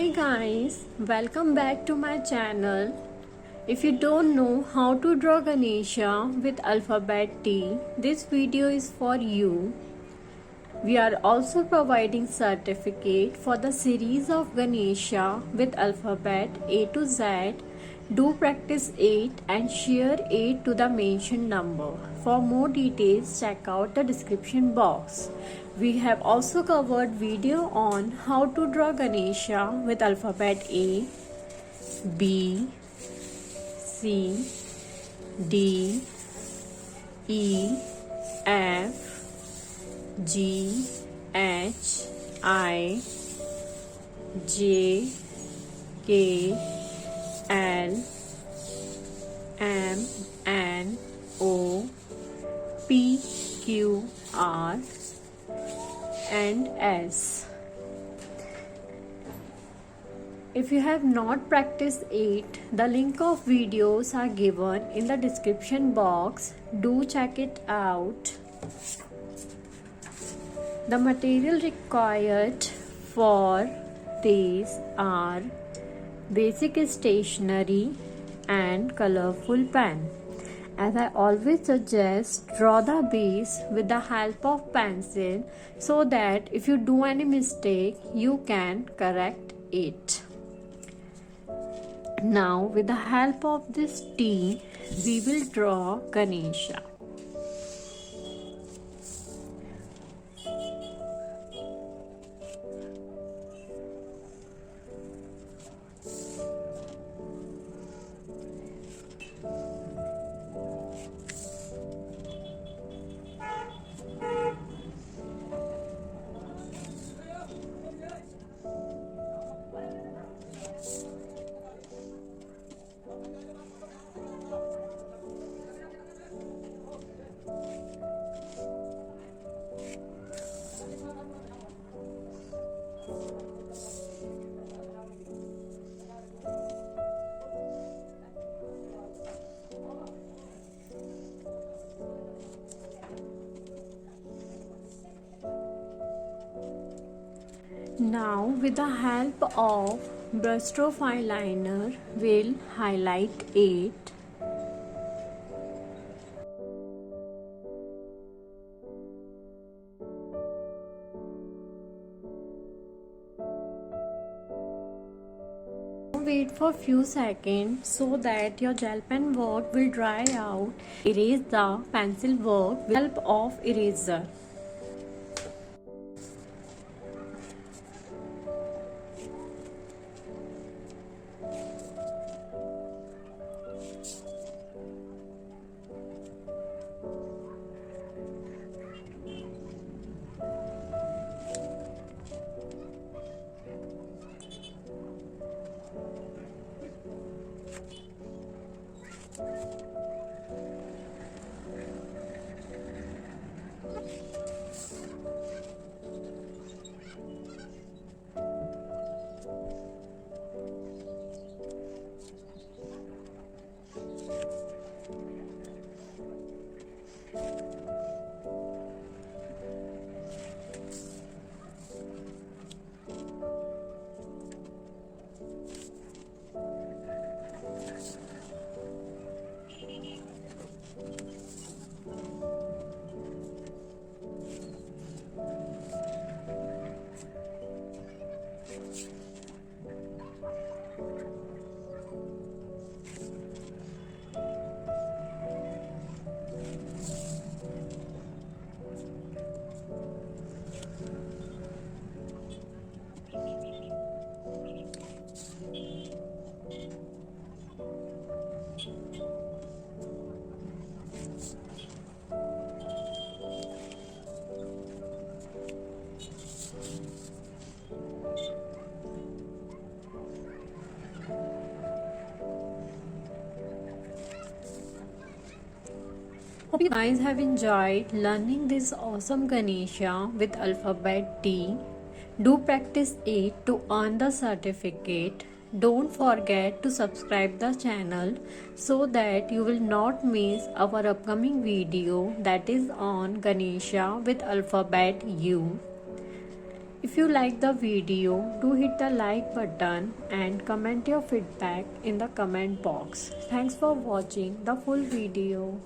Hi guys, welcome back to my channel. If you don't know how to draw Ganesha with alphabet T, this video is for you. We are also providing certificate for the series of Ganesha with alphabet A to Z. Do practice 8 and share 8 to the mentioned number. For more details, check out the description box. We have also covered video on how to draw Ganesha with alphabet A, B, C, D, E, F, G, H, I, J, K, L, M, N, O, P, Q, R, and S. If you have not practiced it, the link of videos are given in the description box. Do check it out. The material required for these are basic stationery and colorful pen. As I always suggest, draw the base with the help of pencil so that if you do any mistake, you can correct it. Now, with the help of this T, we will draw Ganesha. Now, with the help of brushstroke eyeliner, we'll highlight it. Wait for few seconds so that your gel pen work will dry out. Erase the pencil work with the help of eraser. Hope you guys have enjoyed learning this awesome Ganesha with alphabet T. Do practice it to earn the certificate. Don't forget to subscribe the channel so that you will not miss our upcoming video that is on Ganesha with alphabet U. If you like the video, do hit the like button and comment your feedback in the comment box. Thanks for watching the full video.